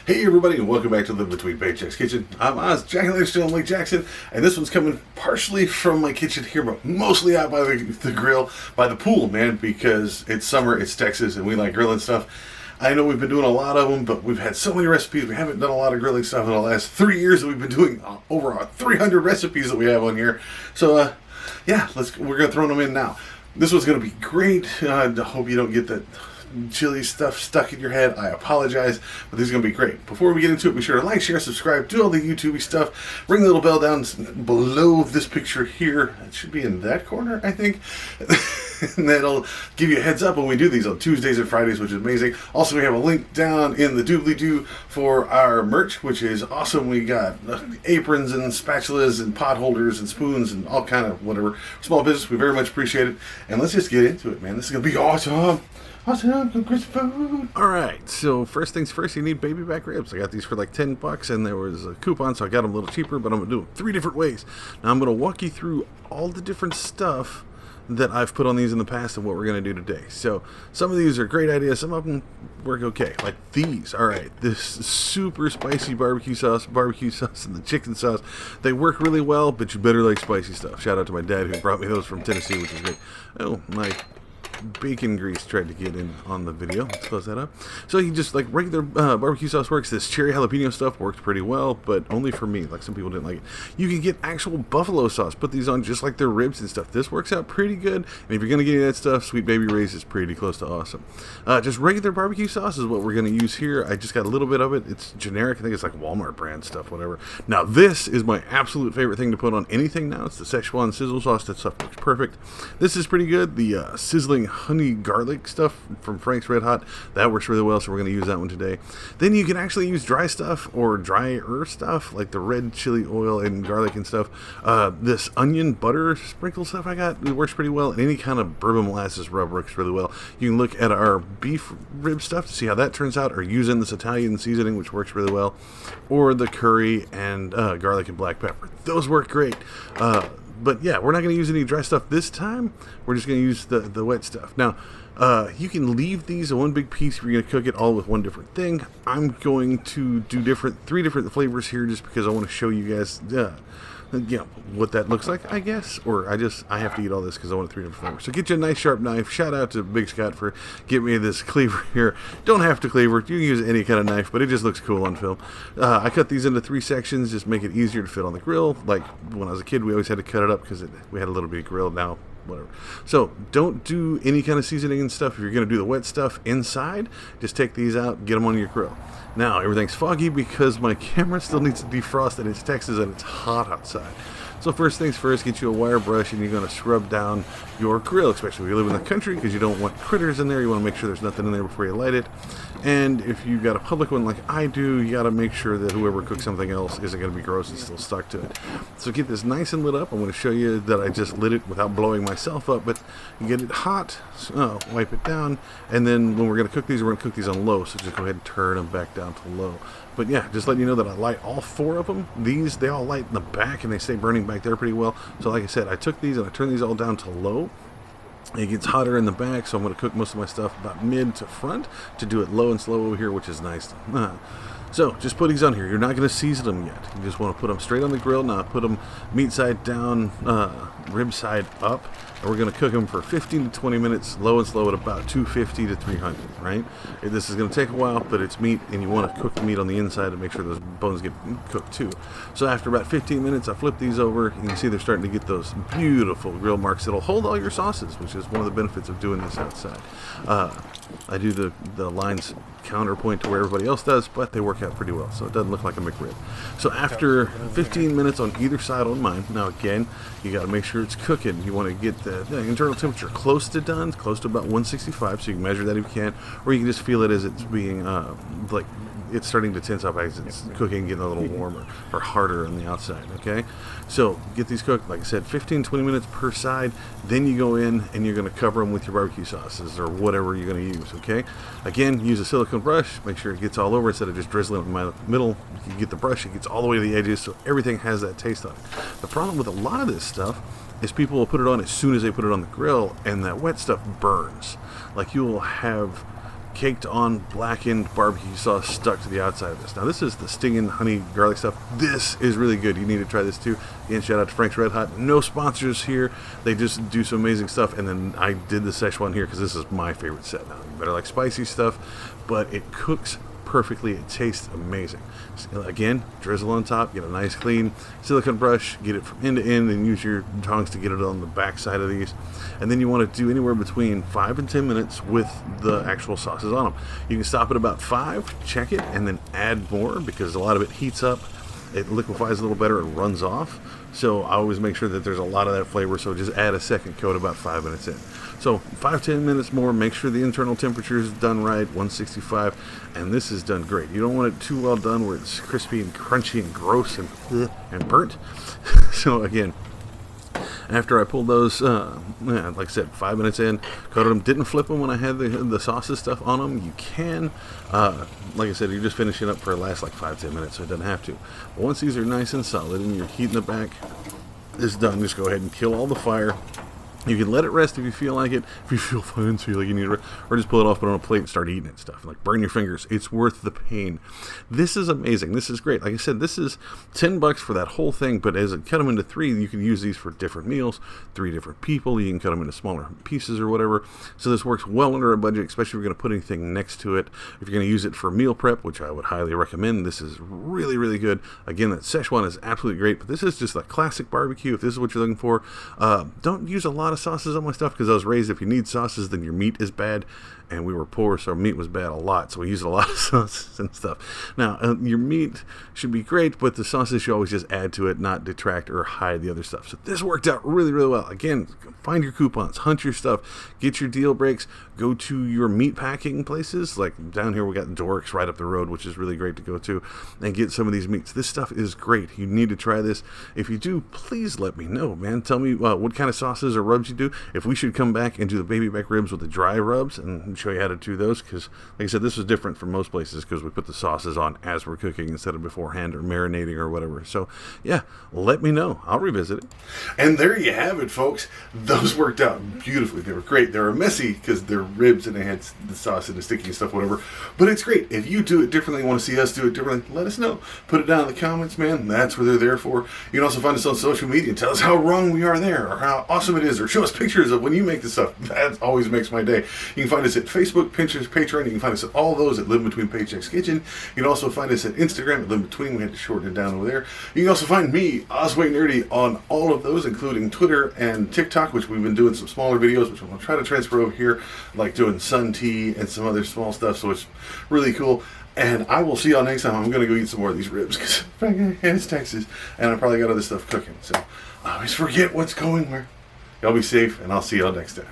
Hey everybody, and welcome back to Live Between Paychecks Kitchen. I'm Oz, Jack and still Lake Jackson, and this one's coming partially from my kitchen here, but mostly out by the grill, by the pool, man, because it's summer, it's Texas, and we like grilling stuff. I know we've been doing a lot of them, but we've had so many recipes. We haven't done a lot of grilling stuff in the last 3 years that we've been doing over 300 recipes that we have on here. So, yeah, we're going to throw them in now. This one's going to be great. I hope you don't get that chili stuff stuck in your head. I apologize, but this is going to be great. Before we get into it, be sure to like, share, subscribe, do all the YouTube stuff. Ring the little bell down below this picture here. It should be in that corner, I think. And that'll give you a heads up when we do these on Tuesdays and Fridays, which is amazing. Also, we have a link down in the doobly-doo for our merch, which is awesome. We got aprons and spatulas and pot holders and spoons and all kind of whatever. Small business, we very much appreciate it. And let's just get into it, man. This is going to be awesome. Awesome, good food. Alright, so first things first, you need baby back ribs. I got these for like $10 and there was a coupon, so I got them a little cheaper, but I'm going to do them 3 different ways. Now I'm going to walk you through all the different stuff that I've put on these in the past and what we're going to do today. So some of these are great ideas, some of them work okay. Like these, alright, this super spicy barbecue sauce and the chicken sauce, they work really well, but you better like spicy stuff. Shout out to my dad who brought me those from Tennessee, which is great. Oh, my bacon grease tried to get in on the video. Let's close that up. So you just like regular barbecue sauce works. This cherry jalapeno stuff worked pretty well, but only for me. Like some people didn't like it. You can get actual buffalo sauce. Put these on just like their ribs and stuff. This works out pretty good. And if you're gonna get that stuff, Sweet Baby Ray's is pretty close to awesome. Just regular barbecue sauce is what we're gonna use here. I just got a little bit of it. It's generic. I think it's like Walmart brand stuff, whatever. Now this is my absolute favorite thing to put on anything now. It's the Szechuan sizzle sauce. That stuff works perfect. This is pretty good. The sizzling honey garlic stuff from Frank's Red Hot, that works really well, so we're going to use that one today. Then you can actually use dry stuff or drier stuff like the red chili oil and garlic and stuff. This onion butter sprinkle stuff I got, it works pretty well, and any kind of bourbon molasses rub works really well. You can look at our beef rib stuff to see how that turns out, or using this Italian seasoning, which works really well, or the curry and garlic and black pepper. Those work great. But yeah, we're not going to use any dry stuff this time. We're just going to use the wet stuff. Now, you can leave these in one big piece if you're going to cook it all with one different thing. I'm going to do 3 different flavors here just because I want to show you guys what that looks like, I guess. Or I have to eat all this because I want 3 different flavors. So get you a nice sharp knife. Shout out to Big Scott for giving me this cleaver here. Don't have to cleaver. You can use any kind of knife, but it just looks cool on film. I cut these into 3 sections, just make it easier to fit on the grill. Like when I was a kid, we always had to cut it up because we had a little bitty grill. Now, whatever. So don't do any kind of seasoning and stuff. If you're going to do the wet stuff inside, just take these out, get them on your grill. Now everything's foggy because my camera still needs to defrost, and it's Texas and it's hot outside. So first things first, get you a wire brush and you're going to scrub down your grill, especially if you live in the country, because you don't want critters in there. You want to make sure there's nothing in there before you light it. And if you've got a public one like I do, you got to make sure that whoever cooks something else isn't going to be gross and still stuck to it. So get this nice and lit up. I'm going to show you that I just lit it without blowing myself up, but you get it hot, wipe it down, and then when we're going to cook these, we're going to cook these on low, so just go ahead and turn them back down to low. But yeah, just letting you know that I light all 4 of them. These, they all light in the back and they stay burning back there pretty well. So like I said, I took these and I turned these all down to low. It gets hotter in the back, so I'm going to cook most of my stuff about mid to front to do it low and slow over here, which is nice. So just put these on here. You're not going to season them yet. You just want to put them straight on the grill. Now put them meat side down, rib side up. And we're going to cook them for 15 to 20 minutes, low and slow at about 250 to 300, right? This is going to take a while, but it's meat, and you want to cook the meat on the inside to make sure those bones get cooked too. So after about 15 minutes, I flip these over. You can see they're starting to get those beautiful grill marks that'll hold all your sauces, which is one of the benefits of doing this outside. I do the lines counterpoint to where everybody else does, but they work out pretty well, so it doesn't look like a McRib. So after 15 minutes on either side on mine, now again, you got to make sure it's cooking. You want to get the internal temperature close to done, close to about 165, so you can measure that if you can, or you can just feel it as it's being like it's starting to tense up as it's cooking, getting a little warmer or harder on the outside, okay? So get these cooked, like I said, 15-20 minutes per side. Then you go in and you're going to cover them with your barbecue sauces or whatever you're going to use, okay? Again, use a silicone brush. Make sure it gets all over instead of just drizzling it in my middle. You get the brush, it gets all the way to the edges, so everything has that taste on it. The problem with a lot of this stuff is people will put it on as soon as they put it on the grill, and that wet stuff burns. Like, you will have caked on blackened barbecue sauce stuck to the outside of this. Now this is the stinging honey garlic stuff. This is really good. You need to try this too. Again, shout out to Frank's Red Hot. No sponsors here. They just do some amazing stuff. And then I did the Szechuan here because this is my favorite set. Now you better like spicy stuff, but it cooks perfectly. It tastes amazing. Again, drizzle on top, get a nice clean silicone brush, get it from end to end, and use your tongs to get it on the back side of these. And then you want to do anywhere between 5 and 10 minutes with the actual sauces on them. You can stop at about 5, check it, and then add more because a lot of it heats up. It liquefies a little better, it runs off. So I always make sure that there's a lot of that flavor, so just add a second coat about 5 minutes in. So 5-10 minutes more, make sure the internal temperature is done right, 165, and this is done great. You don't want it too well done where it's crispy and crunchy and gross and burnt. So again, after I pulled those, like I said, 5 minutes in, coated them, didn't flip them when I had the sauces stuff on them. You can, like I said, you're just finishing up for the last like 5-10 minutes, so it doesn't have to. But once these are nice and solid and your heat in the back is done, just go ahead and kill all the fire. You can let it rest if you feel like it, if you feel fancy, like you need to, or just pull it off, put it on a plate, and start eating it and stuff. Like burn your fingers. It's worth the pain. This is amazing. This is great. Like I said, this is $10 for that whole thing, but as it cut them into 3, you can use these for different meals, 3 different people. You can cut them into smaller pieces or whatever. So this works well under a budget, especially if you're going to put anything next to it. If you're going to use it for meal prep, which I would highly recommend, this is really, really good. Again, that Szechuan is absolutely great, but this is just a classic barbecue. If this is what you're looking for, don't use a lot of sauces on my stuff because I was raised if you need sauces then your meat is bad, and we were poor so our meat was bad a lot, so we used a lot of sauces and stuff. Now your meat should be great, but the sauces you always just add to it, not detract or hide the other stuff. So this worked out really, really well. Again, find your coupons, hunt your stuff, get your deal breaks, go to your meat packing places. Like down here we got Dorks right up the road, which is really great to go to and get some of these meats. This stuff is great. You need to try this. If you do, please let me know, man. Tell me what kind of sauces or rubs you do. If we should come back and do the baby back ribs with the dry rubs and show you how to do those, because like I said, this is different from most places because we put the sauces on as we're cooking instead of beforehand or marinating or whatever. So yeah, let me know. I'll revisit it. And there you have it, folks. Those worked out beautifully. They were great. They were messy because they're ribs and they had the sauce and the sticky and stuff, whatever. But it's great. If you do it differently, want to see us do it differently, let us know. Put it down in the comments, man. That's what they're there for. You can also find us on social media and tell us how wrong we are there or how awesome it is, or show us pictures of when you make this stuff. That always makes my day. You can find us at Facebook, Pinterest, Patreon. You can find us at all those at Live Between Paychecks Kitchen. You can also find us at Instagram at Live Between. We had to shorten it down over there. You can also find me, Osway Nerdy, on all of those, including Twitter and TikTok, which we've been doing some smaller videos, which I'm going to try to transfer over here, like doing sun tea and some other small stuff, so it's really cool. And I will see y'all next time. I'm going to go eat some more of these ribs because it's Texas, and I probably got other stuff cooking. So I always forget what's going where. Y'all be safe, and I'll see y'all next time.